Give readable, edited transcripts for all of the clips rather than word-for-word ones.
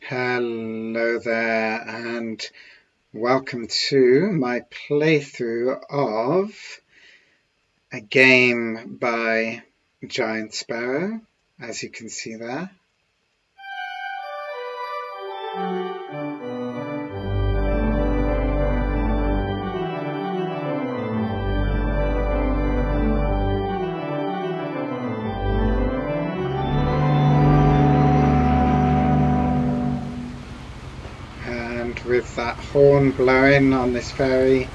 Hello there and welcome to my playthrough of a game by Giant Sparrow, as you can see there. With that horn blowing on this ferry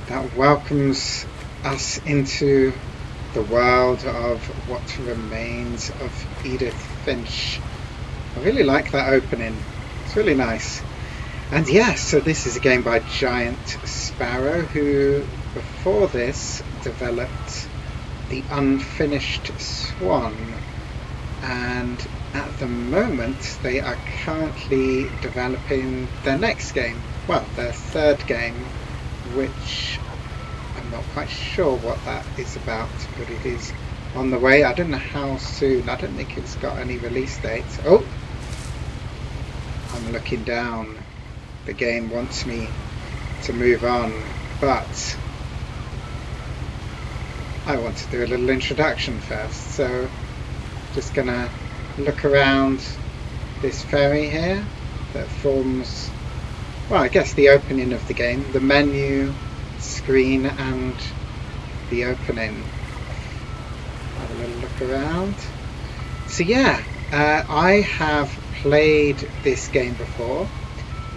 that welcomes us into the world of What Remains of Edith Finch. I really like that opening, it's really nice. And yes, so this is a game by Giant Sparrow, who before this developed the Unfinished Swan, and at the moment they are currently developing their next game, well, their third game, which I'm not quite sure what that is about, but it is on the way. I don't know how soon. I don't think it's got any release date. Oh, I'm looking down. The game wants me to move on, but I want to do a little introduction first, so just gonna look around this ferry here that forms, well, I guess the opening of the game, the menu screen and the opening. Have a little look around. So yeah, I have played this game before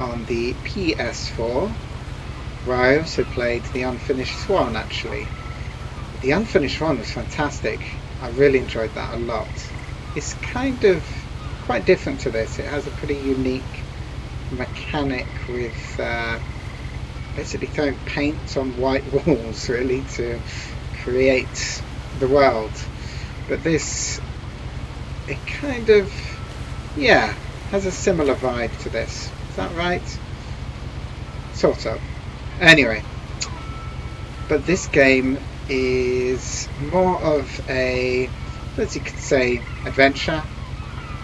on the PS4, where I also played the Unfinished Swan. Actually, the Unfinished Swan was fantastic. I really enjoyed that a lot. It's kind of quite different to this. It has a pretty unique mechanic with basically throwing paint on white walls really to create the world. But this, it kind of, yeah, has a similar vibe to this. Is that right? Sort of. Anyway, but this game is more of a, as you could say, adventure,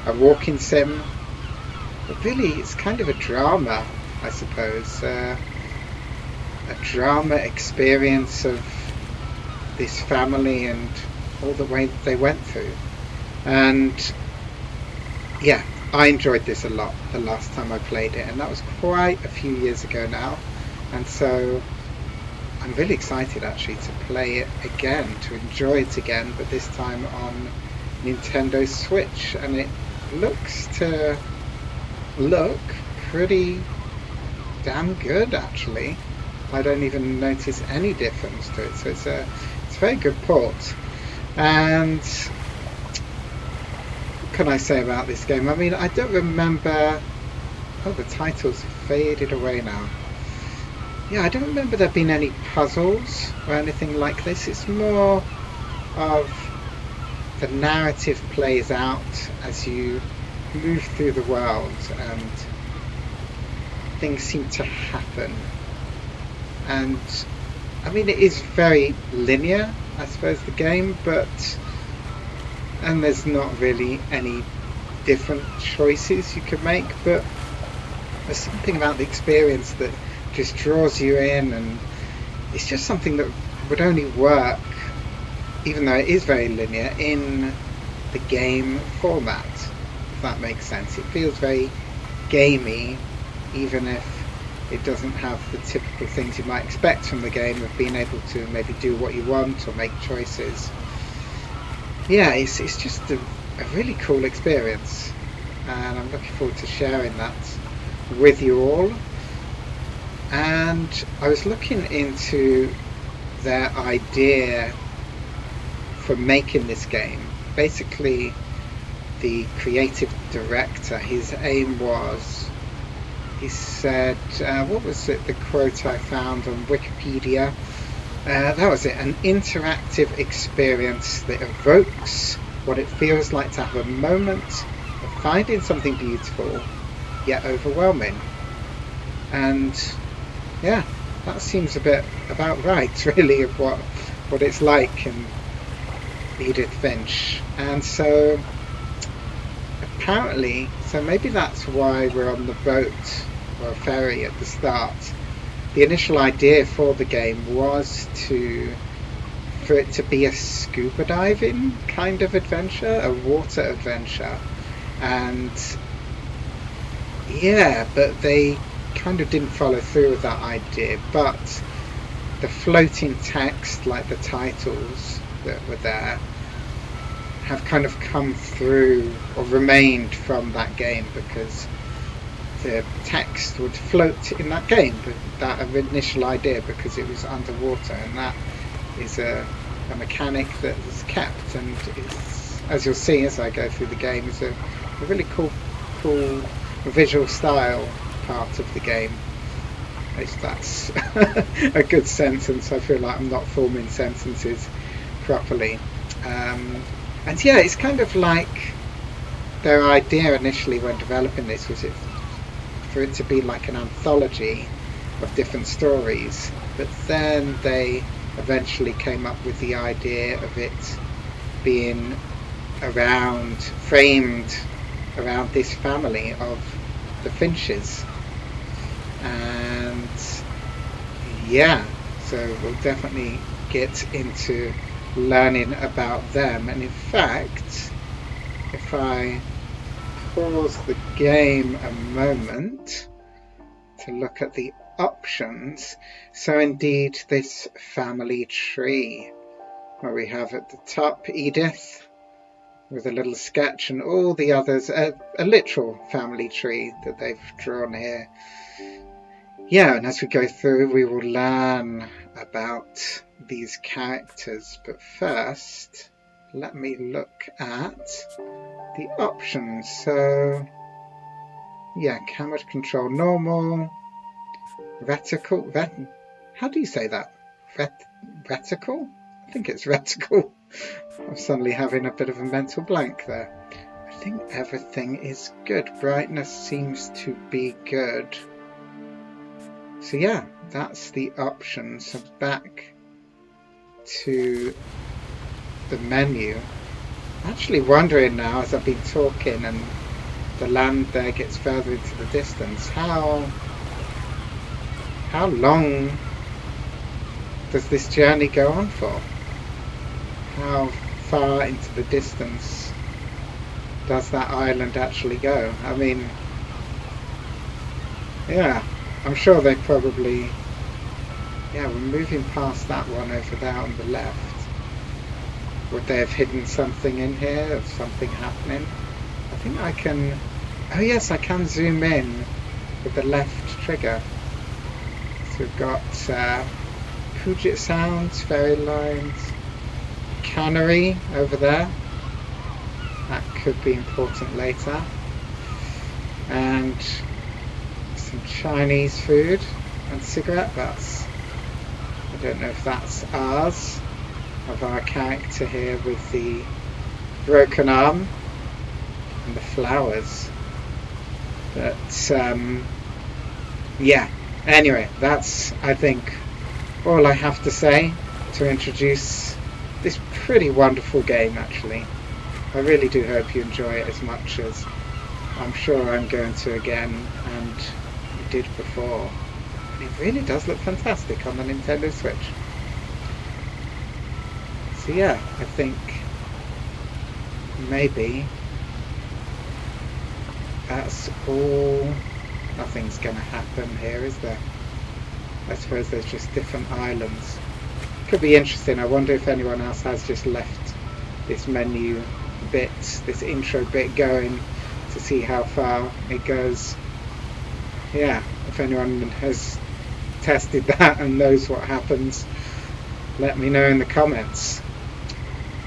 a walking sim, but really it's kind of a drama, I suppose, a drama experience of this family and all the way that they went through. And yeah, I enjoyed this a lot the last time I played it, and that was quite a few years ago now, and so I'm really excited actually to play it again, to enjoy it again, but this time on Nintendo Switch, and it looks to look pretty damn good actually. I don't even notice any difference to it, so it's a very good port. And what can I say about this game? I mean, I don't remember, oh, the title's faded away now. Yeah, I don't remember there being any puzzles or anything like this. It's more of the narrative plays out as you move through the world and things seem to happen. And I mean, it is very linear, I suppose, the game, and there's not really any different choices you can make, but there's something about the experience that just draws you in, and it's just something that would only work, even though it is very linear, in the game format, if that makes sense. It feels very gamey, even if it doesn't have the typical things you might expect from the game of being able to maybe do what you want or make choices. Yeah, it's just a really cool experience, and I'm looking forward to sharing that with you all. And I was looking into their idea for making this game. Basically, the creative director, his aim was, he said, what was it, the quote I found on Wikipedia? That was it, an interactive experience that evokes what it feels like to have a moment of finding something beautiful yet overwhelming. And yeah, that seems a bit about right, really, of what it's like in Edith Finch. And so apparently, so maybe that's why we're on the boat or a ferry at the start. The initial idea for the game was for it to be a scuba diving kind of adventure, a water adventure. And yeah, but they kind of didn't follow through with that idea. But the floating text, like the titles that were there, have kind of come through or remained from that game, because the text would float in that game, but that initial idea, because it was underwater, and that is a mechanic that is kept, and it's, as you'll see as I go through the game, is a really cool visual style part of the game. If that's a good sentence. I feel like I'm not forming sentences properly. And yeah, it's kind of like their idea initially when developing this was for it to be like an anthology of different stories, but then they eventually came up with the idea of it being framed around this family of the Finches. And yeah, so we'll definitely get into learning about them. And in fact, if I pause the game a moment to look at the options, so indeed this family tree, where we have at the top Edith with a little sketch, and all the others, a literal family tree that they've drawn here. Yeah, and as we go through, we will learn about these characters. But first, let me look at the options. So, yeah, camera control normal, reticle. How do you say that? Reticle? I think it's reticle. I'm suddenly having a bit of a mental blank there. I think everything is good. Brightness seems to be good. So yeah, that's the options. So back to the menu. I'm actually wondering now, as I've been talking and the land there gets further into the distance, how long does this journey go on for? How far into the distance does that island actually go? I mean, yeah, I'm sure they probably... Yeah, we're moving past that one over there on the left. Would they have hidden something in here of something happening? I think I can... Oh yes, I can zoom in with the left trigger. So we've got Puget Sounds, Ferry Lines, Cannery over there. That could be important later. And some Chinese food and cigarette butts. I don't know if that's ours, of our character here with the broken arm and the flowers. But yeah, anyway, that's, I think, all I have to say to introduce this pretty wonderful game. Actually, I really do hope you enjoy it as much as I'm sure I'm going to again, and did before. And it really does look fantastic on the Nintendo Switch. So yeah, I think maybe that's all. Nothing's going to happen here, is there? I suppose there's just different islands. Could be interesting. I wonder if anyone else has just left this menu bit, this intro bit going, to see how far it goes. Yeah, if anyone has tested that and knows what happens, let me know in the comments.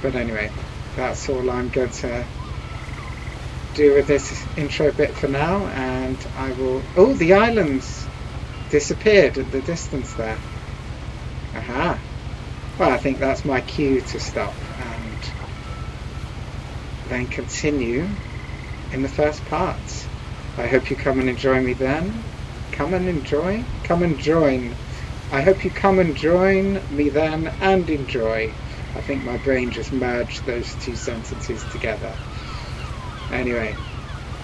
But anyway, that's all I'm going to do with this intro bit for now, and I will... Oh, the islands disappeared at the distance there. Aha. Well, I think that's my cue to stop and then continue in the first part. I hope you come and enjoy me then. Come and join. I hope you come and join me then and enjoy. I think my brain just merged those two sentences together. Anyway,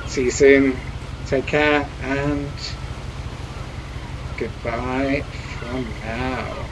See you soon. Take care and goodbye from now.